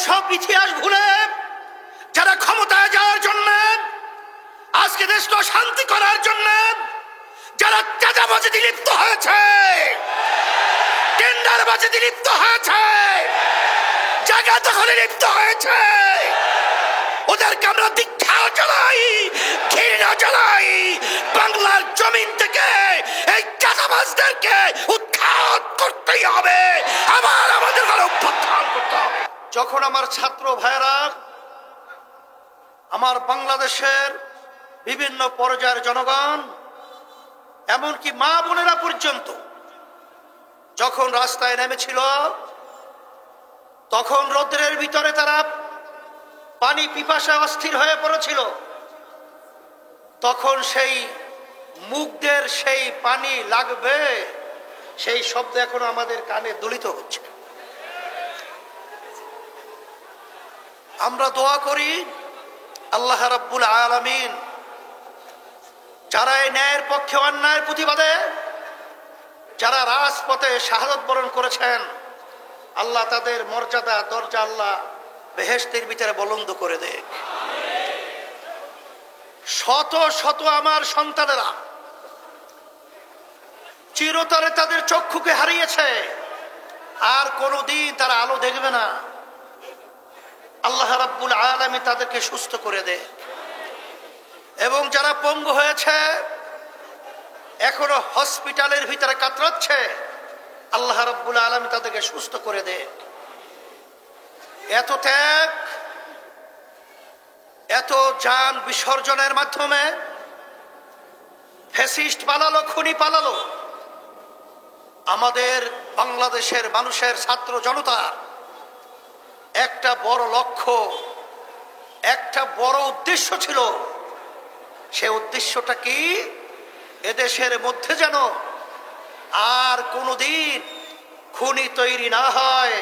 সব ইতিহাস ভুলে যারা ক্ষমতায় যাওয়ার জন্য, আজকে দেশটা শান্তি করার জন্য যারা চাঁদাবাজিতে লিপ্ত হয়েছে, টেন্ডারবাজিতে লিপ্ত হয়েছে, জায়গা দখলে লিপ্ত হয়েছে, ওদেরকে আমরা দীক্ষা জানাই, ঘৃণা জানাই। বাংলার জমিন থেকে এই চাঁদাবাজদেরকে উৎখাত করতেই হবে, আবার আমাদের অভ্যুত্থান করতে হবে। যখন আমার ছাত্র ভাইরা, আমার বাংলাদেশের বিভিন্ন পর্যায়ের জনগণ, এমনকি মা বোনেরা পর্যন্ত যখন রাস্তায় নেমেছিল, তখন রৌদ্রের ভিতরে তারা পানি পিপাসায় অস্থির হয়ে পড়েছিল, তখন সেই মুখদের সেই পানি লাগবে সেই শব্দ এখনো আমাদের কানে দোলিত হচ্ছে। আমরা দোয়া করি আল্লাহ রাব্বুল আলামিন যারা এই ন্যায়ের পক্ষে অন্যায়ের প্রতিবাদে যারা রাজপথে শাহাদত বরণ করেছেন, আল্লাহ তাদের মর্যাদা দরজা আল্লাহ বেহেশতের ভিতরে বুলন্দ করে দেয়। শত শত আমার সন্তানেরা চিরতরে তাদের চক্ষুকে হারিয়েছে, আর কোনোদিন তারা আলো দেখবে না। আল্লাহ রাব্বুল আলামিন তাদেরকে সুস্থ করে দেয়। এবং যারা পঙ্গু হয়েছে, এখনো হসপিটালের ভিতরে কাতরাচ্ছে, আল্লাহ রাব্বুল আলামিন তাদেরকে সুস্থ করে দেয়। এত ত্যাগ, এত জান বিসর্জনের মাধ্যমে ফ্যাসিস্ট পালালো, খুনি পালালো। আমাদের বাংলাদেশের মানুষের ছাত্র জনতা একটা বড় লক্ষ্য, একটা বড় উদ্দেশ্য ছিল। সে উদ্দেশ্যটা কি? এদেশের মধ্যে যেন আর কোনোদিন খুনি তৈরি না হয়,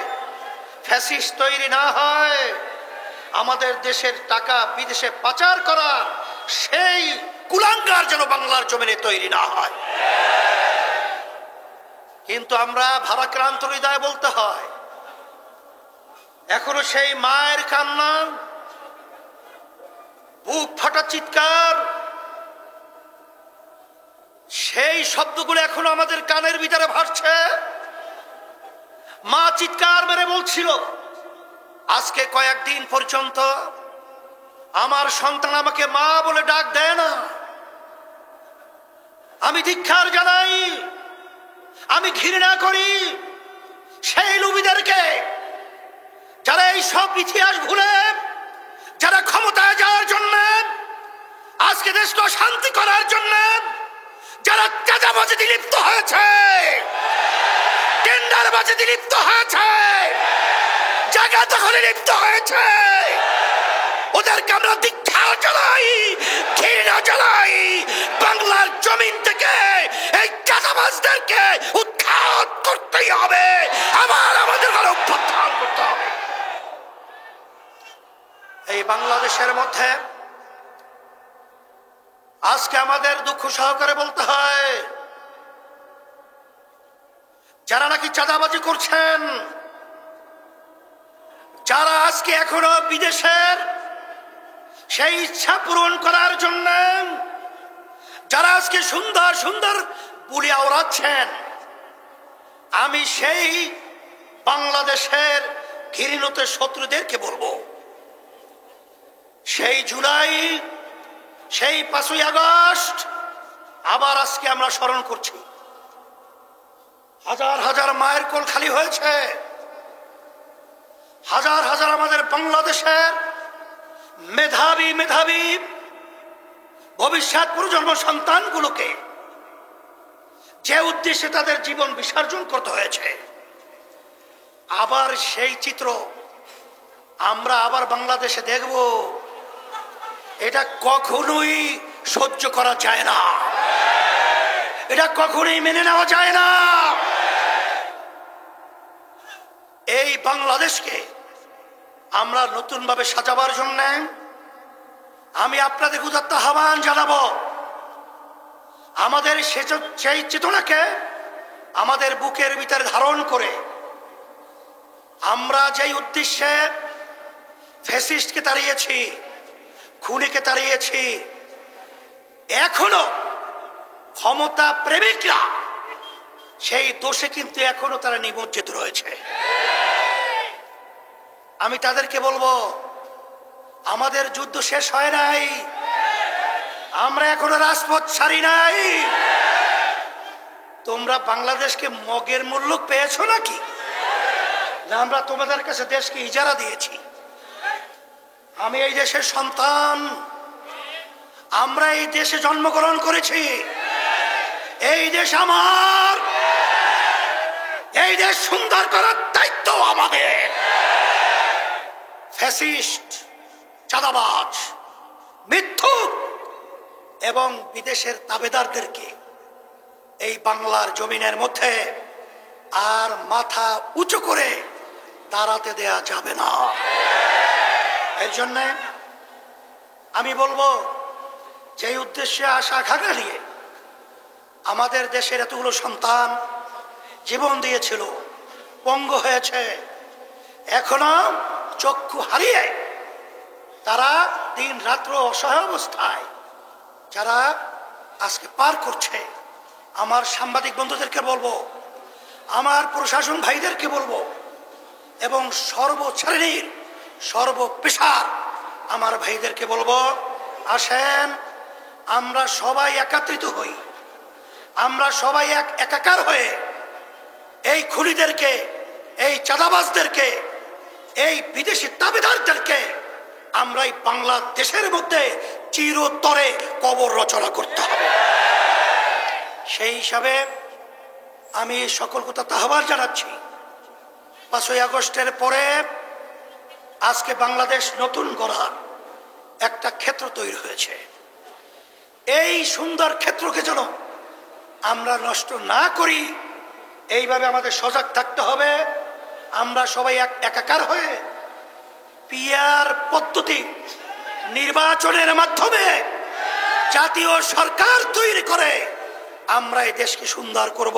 ফ্যাসিস্ট তৈরি না হয়, আমাদের দেশের টাকা বিদেশে পাচার করা সেই কুলাঙ্গার যেন বাংলার জমিনে তৈরি না হয়। কিন্তু আমরা ভারাক্রান্ত হৃদয়ে বলতে হয়, এখনো সেই মায়ের কান্না, বুক ফাটা চিৎকার, সেই শব্দগুলো এখনো আমাদের কানের ভিতরে ভাসছে। মা চিৎকার মেরে বলছিল, আজকে কয়েকদিন পর্যন্ত আমার সন্তান আমাকে মা বলে ডাক দেয় না। আমি ধিক্কার জানাই, আমি ঘৃণা করি সেই লোভীদেরকে যারা এই সব ইতিহাস ভুলে যারা ক্ষমতায় যাওয়ার জন্য, আজকে দেশটা শান্তি করার জন্য যারা চাঁদাবাজিতে লিপ্ত হয়েছে, টেন্ডারবাজিতে লিপ্ত হয়েছে, জায়গা দখলে লিপ্ত হয়েছে, ওদেরকে আমরা দীক্ষা জানাই, ঘৃণা জানাই। বাংলার জমিন থেকে এই চাঁদাবাজদেরকে উৎখাত করতেই হবে, আবার আমাদের অভ্যুত্থান করতে হবে। এই বাংলাদেশের মধ্যে আজকে আমাদের দুঃখ সহকারে বলতে হয়, যারা নাকি চাঁদাবাজি করছেন, যারা আজকে এখনো বিদেশের সেই ইচ্ছা পূরণ করার জন্য যারা আজকে সুন্দর সুন্দর বুলি আওড়াচ্ছেন, আমি সেই বাংলাদেশের ঘৃণিত শত্রুদেরকে বলবো, সেই জুলাই, সেই 5ই আগস্ট আবার আজকে আমরা স্মরণ করছি। হাজার হাজার মায়ের কোল খালি হয়েছে, হাজার হাজার আমাদের বাংলাদেশের মেধাবী মেধাবী ভবিষ্যৎ প্রজন্ম সন্তানগুলোকে যে উদ্দেশ্যে তাদের জীবন বিসর্জন করতে হয়েছে, আবার সেই চিত্র আমরা আবার বাংলাদেশে দেখব। এটা কখনোই সহ্য করা যায় না, এটা কখনোই মেনে নেওয়া যায় না। এই বাংলাদেশকে আমরা নতুন ভাবে সাজাবার জন্য আমি আপনাদের উদাত্ত আহ্বান জানাবো, আমাদের সেই চেতনাকে আমাদের বুকের ভিতরে ধারণ করে আমরা যেই উদ্দেশ্যে ফ্যাসিস্টকে তাড়িয়েছি, খুনিকে তাড়িয়েছি, এখনো ক্ষমতা প্রেমিকরা সেই দোষে কিন্তু এখনো তারা নিমজ্জিত রয়েছে। আমি তাদেরকে বলবো, আমাদের যুদ্ধ শেষ হয় নাই, আমরা এখনো রাজপথ ছাড়ি নাই। তোমরা বাংলাদেশকে মগের মূল্য পেয়েছো নাকি? না আমরা তোমাদের কাছে দেশকে ইজারা দিয়েছি? আমি এই দেশের সন্তান, আমরা এই দেশে জন্মগ্রহণ করেছি, এই দেশ আমার, এই দেশ সুন্দর করার দায়িত্ব আমাদের। ফ্যাসিস্ট, চাঁদাবাজ, মিথ্যুক এবং বিদেশের তাবেদারদেরকে এই বাংলার জমিনের মধ্যে আর মাথা উঁচু করে দাঁড়াতে দেয়া যাবে না। এর জন্য আমি বলবো, যে উদ্দেশ্যে আশা আকাঙ্ক্ষা নিয়ে আমাদের দেশের এতগুলো সন্তান জীবন দিয়েছিল, পঙ্গু হয়েছে, এখনো চক্ষু হারিয়ে তারা দিন রাত্র অসহায় অবস্থায় যারা আজকে পার করছে, আমার সাংবাদিক বন্ধুদেরকে বলবো, আমার প্রশাসন ভাইদেরকে বলবো, এবং সর্বশ্রেণীর সর্বপেশার আমার ভাইদেরকে বলবো, আসেন আমরা সবাই একত্রিত হই, আমরা সবাই একাকার হয়ে এই খুনিদেরকে, এই চাঁদাবাজদেরকে, এই বিদেশি দাবিদারদেরকে আমরা এই বাংলাদেশের মধ্যে চিরতরে কবর রচনা করতে হবে। সেই হিসাবে আমি সকল কথা আহ্বান জানাচ্ছি, 5ই আগস্টের পরে আজকে বাংলাদেশ নতুন গড়ার একটা ক্ষেত্র তৈরি হয়েছে। এই সুন্দর ক্ষেত্রকে যেন আমরা নষ্ট না করি, এইভাবে আমাদের সজাগ থাকতে হবে। আমরা সবাই একাকার হয়ে পিআর পদ্ধতি নির্বাচনের মাধ্যমে জাতীয় সরকার তৈরি করে আমরা এই দেশকে সুন্দর করব।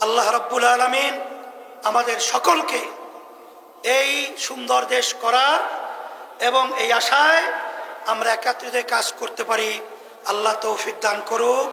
আল্লাহ রাব্বুল আলামিন আমাদের সকলকে এই সুন্দর দেশ করার এবং এই আশায় আমরা একত্রিত কাজ করতে পারি, আল্লাহ তৌফিক দান করুক।